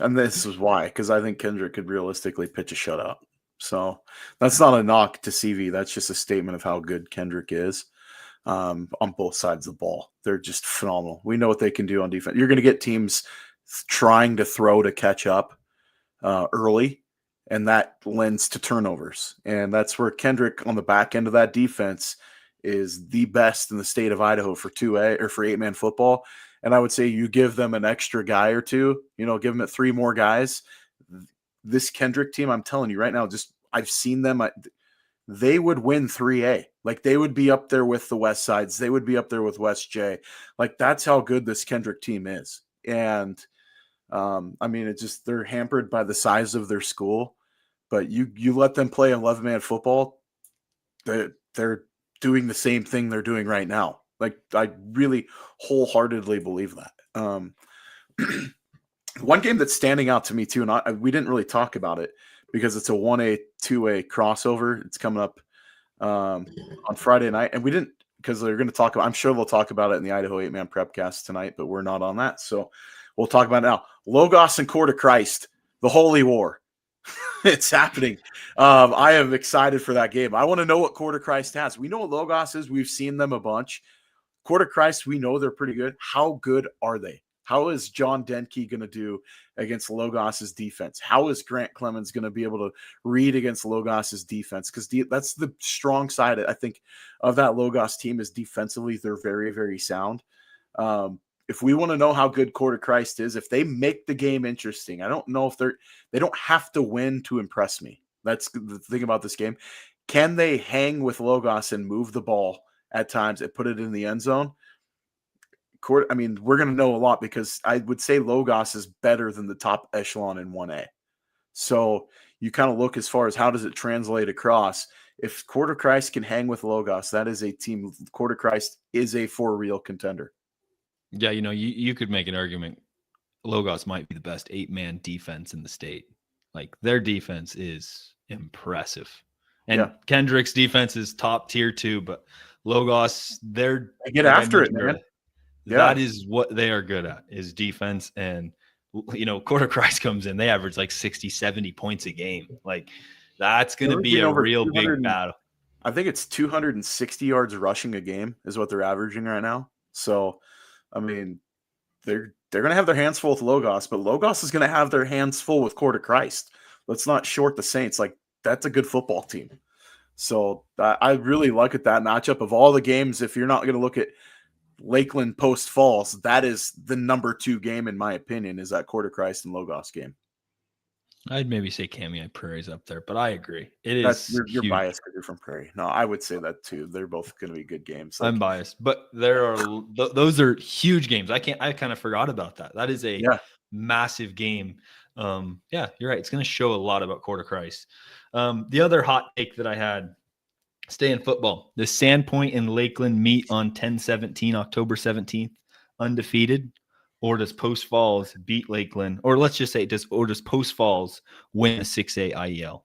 And this is why, because I think Kendrick could realistically pitch a shutout. So that's not a knock to CV. That's just a statement of how good Kendrick is on both sides of the ball. They're just phenomenal. We know what they can do on defense. You're going to get teams trying to throw to catch up early, and that lends to turnovers. And that's where Kendrick on the back end of that defense is the best in the state of Idaho for 2A or for 8-man football. And I would say you give them an extra guy or two, give them it 3 more guys. This Kendrick team, I'm telling you right now, I've seen them. They would win 3A. Like, they would be up there with the West Sides. They would be up there with West J. Like, that's how good this Kendrick team is. And I mean, they're hampered by the size of their school, but you let them play 11-man football, they're doing the same thing they're doing right now. Like, I really wholeheartedly believe that. One game that's standing out to me too, and we didn't really talk about it because it's a 1A, 2A crossover. It's coming up on Friday night, and we didn't, because they're going to talk about, I'm sure they'll talk about it in the Idaho 8-man Prepcast tonight, but we're not on that. So we'll talk about it now. Logos and Coeur Christ, the Holy War. It's happening. I am excited for that game. I want to know what Coeur Christ has. We know what Logos is. We've seen them a bunch. Coeur Christ, we know they're pretty good. How good are they? How is John Denke going to do against Logos's defense? How is Grant Clemens going to be able to read against Logos's defense? Because that's the strong side, I think, of that Logos team is defensively. They're very, very sound. If we want to know how good Coeur Christ is, if they make the game interesting, I don't know if they don't have to win to impress me. That's the thing about this game. Can they hang with Logos and move the ball at times and put it in the end zone? I mean, we're going to know a lot because I would say Logos is better than the top echelon in 1A. So you kind of look as far as how does it translate across. If Coeur Christ can hang with Logos, that is a team. Coeur Christ is a for real contender. Yeah, you could make an argument. Logos might be the best 8-man defense in the state. Like, their defense is impressive. And Kendrick's defense is top tier too, but Logos, they get after it, man. That is what they are good at, is defense. And, Coeur Christ comes in, they average like 60, 70 points a game. Like, that's going to be a real big battle. I think it's 260 yards rushing a game is what they're averaging right now. So, I mean, they're going to have their hands full with Logos, but Logos is going to have their hands full with Coeur Christ. Let's not short the Saints. Like, that's a good football team. So I really look at that matchup of all the games. If you're not going to look at Lakeland Post Falls, that is the number 2 game, in my opinion, is that Coeur Christ and Logos game. I'd maybe say Kamei Prairie's up there, but I agree. It is you're biased because you're from Prairie. No, I would say that too. They're both going to be good games. I'm biased, but those are huge games. I kind of forgot about that. That is a massive game. Yeah, you're right. It's going to show a lot about Coeur Christ. The other hot take that I had, stay in football. The Sandpoint and Lakeland meet on 10/17, October 17th, undefeated. Or does Post Falls beat Lakeland? Or let's just say, does Post Falls win a 6A IEL?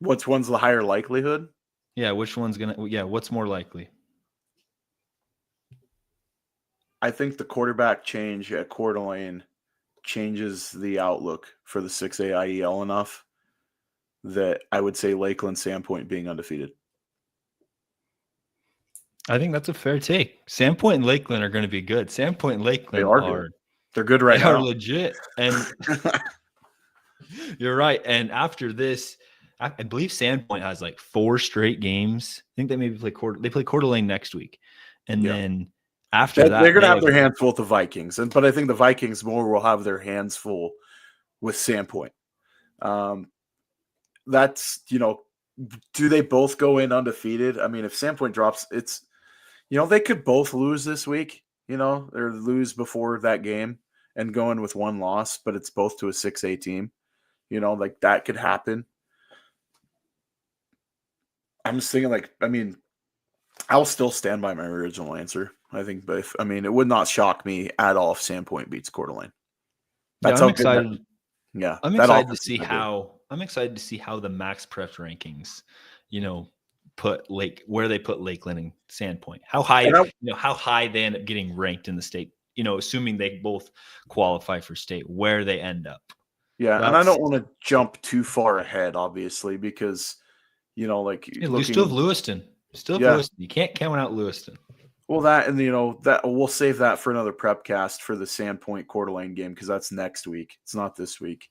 Which one's the higher likelihood? Yeah, which one's what's more likely? I think the quarterback change at Coeur d'Alene changes the outlook for the 6A IEL enough that I would say Lakeland Sandpoint being undefeated. I think that's a fair take. Sandpoint and Lakeland are going to be good. Sandpoint and Lakeland they're good right now. They are legit. And you're right. And after this, I believe Sandpoint has like 4 straight games. I think they maybe play Coeur d'Alene next week. And then after that, they're going to have their hands full with the Vikings. But I think the Vikings more will have their hands full with Sandpoint. That's, do they both go in undefeated? I mean, if Sandpoint drops, it's, they could both lose this week, or lose before that game and go in with 1 loss, but it's both to a 6A team. Like, that could happen. I'm just thinking, I'll still stand by my original answer. I think both. I mean, it would not shock me at all if Sandpoint beats Coeur d'Alene. Yeah, That's I'm how good that, excited. yeah, I'm that excited to offense is see that good. I'm excited to see how the Max Prep rankings, put where they put Lakeland and Sandpoint. How high, how high they end up getting ranked in the state. Assuming they both qualify for state, where they end up. Yeah, and I don't want to jump too far ahead, obviously, because like Still have Lewiston. Lewiston. You can't count out Lewiston. Well, that and that we'll save that for another prepcast for the Sandpoint Coeur d'Alene game because that's next week. It's not this week,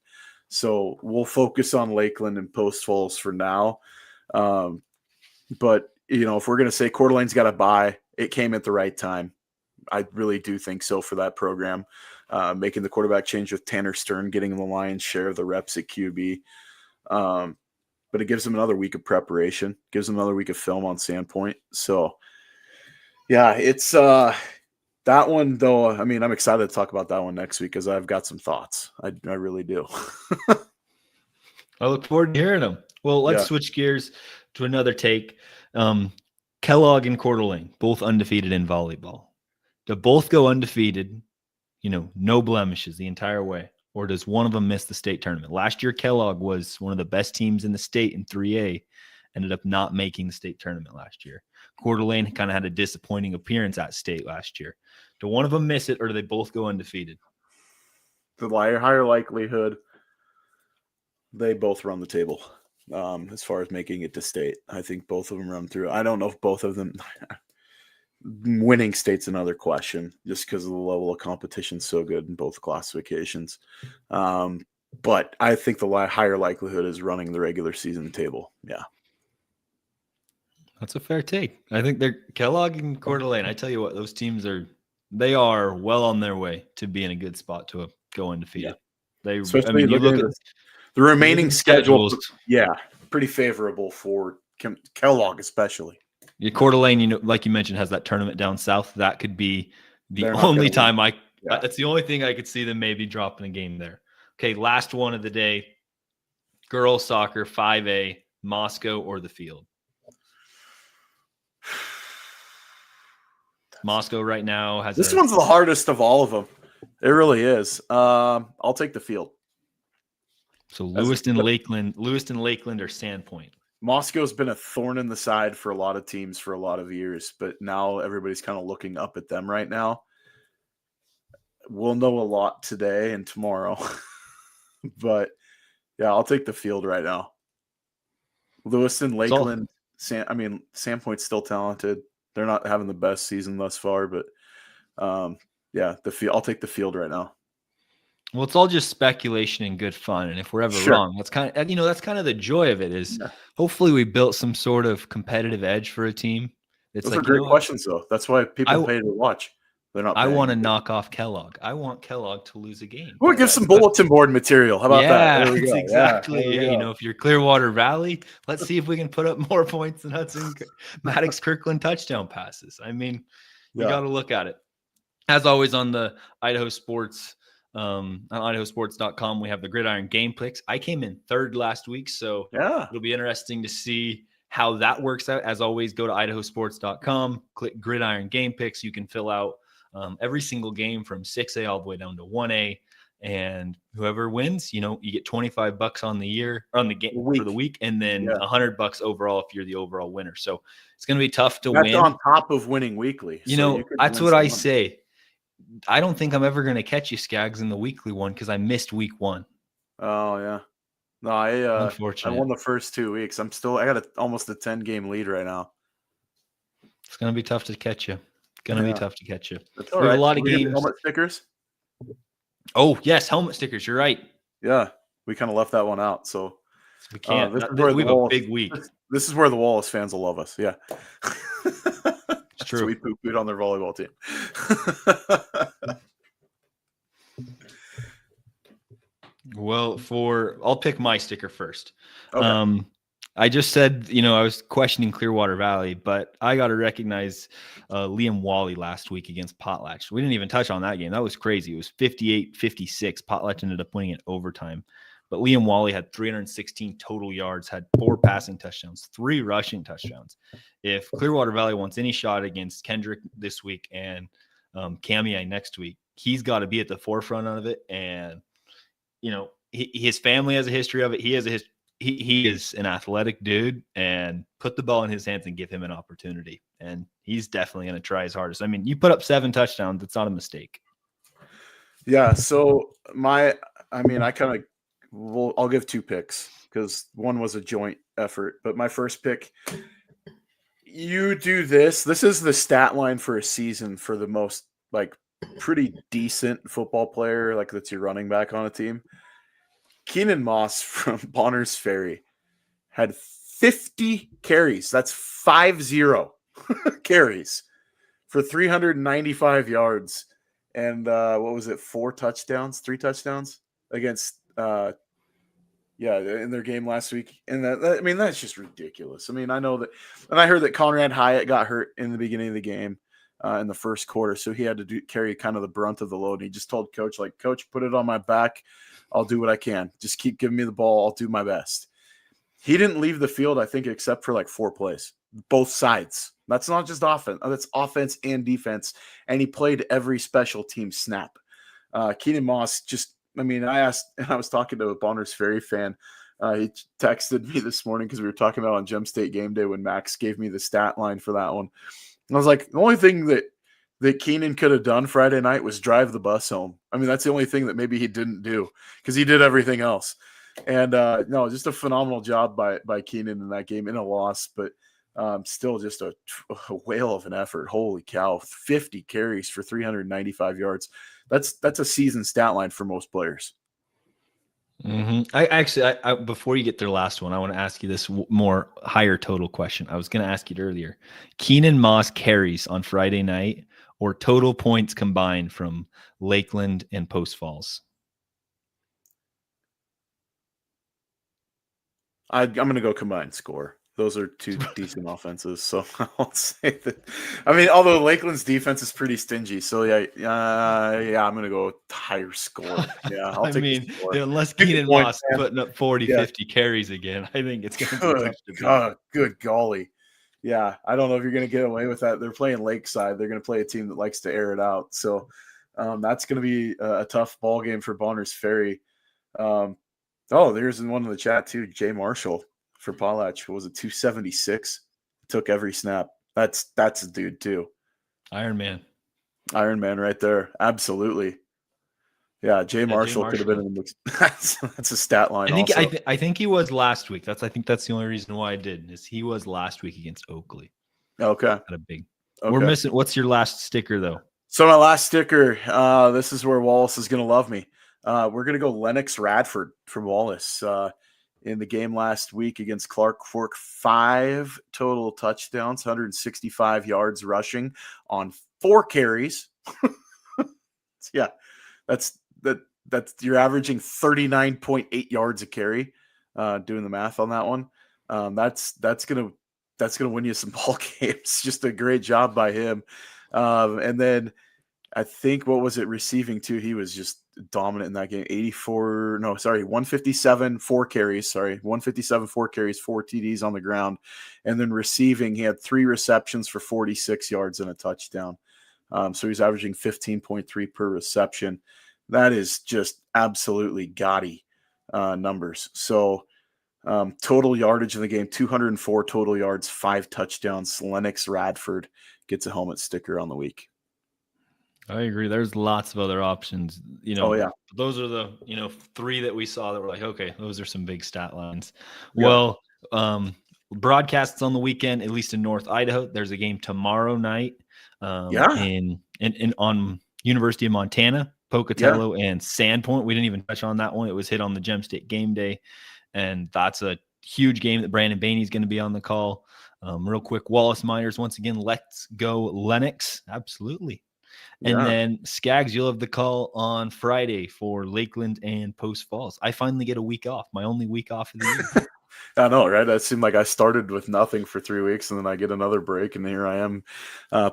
so we'll focus on Lakeland and Post Falls for now. But if we're gonna say Coeur d'Alene's got a bye, it came at the right time. I really do think so for that program. Making the quarterback change with Tanner Stern, getting the lion's share of the reps at QB. But it gives them another week of preparation, gives them another week of film on Sandpoint. So, yeah, it's that one, though. I mean, I'm excited to talk about that one next week because I've got some thoughts. I really do. I look forward to hearing them. Well, let's switch gears to another take. Kellogg and Coeur d'Alene, both undefeated in volleyball. Do both go undefeated, no blemishes the entire way? Or does one of them miss the state tournament? Last year, Kellogg was one of the best teams in the state in 3A, ended up not making the state tournament last year. Coeur d'Alene kind of had a disappointing appearance at state last year. Do one of them miss it, or do they both go undefeated? The higher likelihood they both run the table as far as making it to state. I think both of them run through. I don't know if both of them winning state's another question just because of the level of competition so good in both classifications. But I think the higher likelihood is running the regular season table. Yeah. That's a fair take. I think they're Kellogg and Coeur d'Alene. I tell you what, those teams are well on their way to be in a good spot to go undefeated. Yeah. You look at the remaining schedules. Yeah, pretty favorable for Kellogg, especially. Yeah, Coeur d'Alene, like you mentioned, has that tournament down south. That could be the only time that's the only thing I could see them maybe dropping a game there. Okay, last one of the day. Girls soccer, 5A, Moscow or the field? Moscow right now has this one's the hardest of all of them. It really is. I'll take the field. So Lewiston, Lakeland, or Sandpoint. Moscow's been a thorn in the side for a lot of teams for a lot of years, but now everybody's kind of looking up at them right now. We'll know a lot today and tomorrow. But yeah, I'll take the field right now. Lewiston, Lakeland, Sandpoint's still talented. They're not having the best season thus far, but yeah, I'll take the field right now. Well, it's all just speculation and good fun, and if we're ever wrong, that's kind of the joy of it. Is hopefully we built some sort of competitive edge for a team. Those are great questions, though. That's why people pay to watch. They're not. I want to knock off Kellogg. I want Kellogg to lose a game. We'll give some bulletin board material. How about that? That's exactly. Yeah, if you're Clearwater Valley, let's see if we can put up more points than Hudson Maddox Kirkland touchdown passes. I mean, we got to look at it. As always, on the Idaho Sports, on IdahoSports.com, we have the Gridiron Game Picks. I came in third last week, so it'll be interesting to see how that works out. As always, go to IdahoSports.com, click Gridiron Game Picks. You can fill out every single game from 6A all the way down to 1A, and whoever wins, you get $25 on the year or on the game for the week, and then $100 overall if you're the overall winner. So it's going to be tough to win. On top of winning weekly. That's what I say. I don't think I'm ever going to catch you, Scaggs, in the weekly one because I missed week 1. Oh yeah, no, I won the first 2 weeks. I got almost a 10-game lead right now. It's going to be tough to catch you. That's all right. A lot of games. Helmet stickers. Oh yes, helmet stickers. You're right. Yeah, we kind of left that one out, so we can't. We have a big week. This is where the Wallace fans will love us. Yeah. It's true. So we poo-pooed on their volleyball team. Well, I'll pick my sticker first. Okay. I just said, I was questioning Clearwater Valley, but I got to recognize Liam Wally last week against Potlatch. We didn't even touch on that game. That was crazy. It was 58-56. Potlatch ended up winning in overtime. But Liam Wally had 316 total yards, had 4 passing touchdowns, 3 rushing touchdowns. If Clearwater Valley wants any shot against Kendrick this week and Kamiai next week, he's got to be at the forefront of it. And, his family has a history of it. He has a history. He is an athletic dude, and put the ball in his hands and give him an opportunity. And he's definitely going to try his hardest. I mean, you put up 7 touchdowns. It's not a mistake. Yeah. So I'll give 2 picks because one was a joint effort. But my first pick, you do this. This is the stat line for a season for the most pretty decent football player, that's your running back on a team. Keenan Moss from Bonners Ferry had 50 carries. That's 50 carries for 395 yards. And what was it? 3 touchdowns against, in their game last week. And that's just ridiculous. I know that, and I heard that Conrad Hyatt got hurt in the beginning of the game in the first quarter. So he had to carry kind of the brunt of the load. And he just told Coach, Coach, put it on my back. I'll do what I can. Just keep giving me the ball. I'll do my best. He didn't leave the field, I think, except for 4 plays, both sides. That's not just offense. That's offense and defense. And he played every special team snap. Keenan Moss I was talking to a Bonners Ferry fan. He texted me this morning because we were talking about on Gem State Game Day when Max gave me the stat line for that one. And I was like, the only thing that Keenan could have done Friday night was drive the bus home. That's the only thing that maybe he didn't do because he did everything else. And just a phenomenal job by Keenan in that game in a loss, but still just a whale of an effort. Holy cow, 50 carries for 395 yards. That's a season stat line for most players. Mm-hmm. I before you get their last one, I want to ask you this more higher total question. I was going to ask you earlier. Keenan Moss carries on Friday night or total points combined from Lakeland and Post Falls? I'm going to go combined score. Those are 2 decent offenses, so I'll say that. Although Lakeland's defense is pretty stingy, so I'm going to go higher score. Yeah, I'll take the score. Unless Keenan Moss putting up 40, 50 carries again, I think it's going to be tough to beat. Good golly. Yeah, I don't know if you're going to get away with that. They're playing Lakeside. They're going to play a team that likes to air it out, so that's going to be a tough ball game for Bonners Ferry. There's one in the chat too. Jay Marshall for Potlatch was a 276. Took every snap. That's a dude too. Iron Man right there. Absolutely. Yeah, Jay Marshall could have been in the mix. That's a stat line. I think he was last week. I think that's the only reason why I did is he was last week against Oakley. Okay. Had a big. Okay. We're missing. What's your last sticker though? So my last sticker. This is where Wallace is going to love me. We're going to go Lennox Radford from Wallace. In the game last week against Clark Fork, 5 total touchdowns, 165 yards rushing on 4 carries. Yeah, that's you're averaging 39.8 yards a carry. Doing the math on that one, that's gonna win you some ball games. Just a great job by him. And then I think receiving too? He was just dominant in that game. 157, 4 carries. 157, 4 carries, 4 TDs on the ground. And then receiving, he had 3 receptions for 46 yards and a touchdown. So he's averaging 15.3 per reception. That is just absolutely gaudy numbers. So total yardage in the game, 204 total yards, 5 touchdowns. Lennox Radford gets a helmet sticker on the week. I agree. There's lots of other options. Those are the 3 that we saw that were like, okay, those are some big stat lines. Yeah. Well, broadcasts on the weekend, at least in North Idaho. There's a game tomorrow night. In on University of Montana, Pocatello and Sandpoint. We didn't even touch on that one. It was hit on the Gem State Game Day, and that's a huge game that Brandon Bainey is going to be on the call. Real quick, Wallace Miners once again. Let's go Lennox. Absolutely. And then Scaggs, you'll have the call on Friday for Lakeland and Post Falls. I finally get a week off, my only week off of the year. I know, right? It seemed like I started with nothing for 3 weeks, and then I get another break, and here I am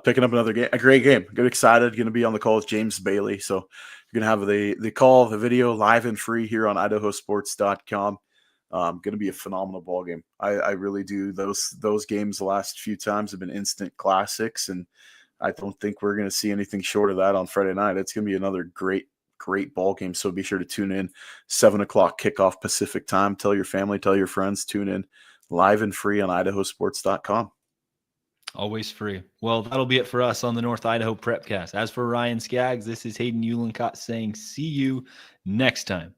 picking up another game. A great game. Good, excited. Going to be on the call with James Bailey. So You're going to have the call, the video live and free here on IdahoSports.com. Going to be a phenomenal ball game. I really do. Those games the last few times have been instant classics, and I don't think we're going to see anything short of that on Friday night. It's going to be another great ball game. So be sure to tune in. 7:00 kickoff Pacific time. Tell your family, tell your friends, tune in live and free on IdahoSports.com. Always free. Well, that'll be it for us on the North Idaho Prepcast. As for Ryan Scaggs, this is Hayden Uhlenkott saying see you next time.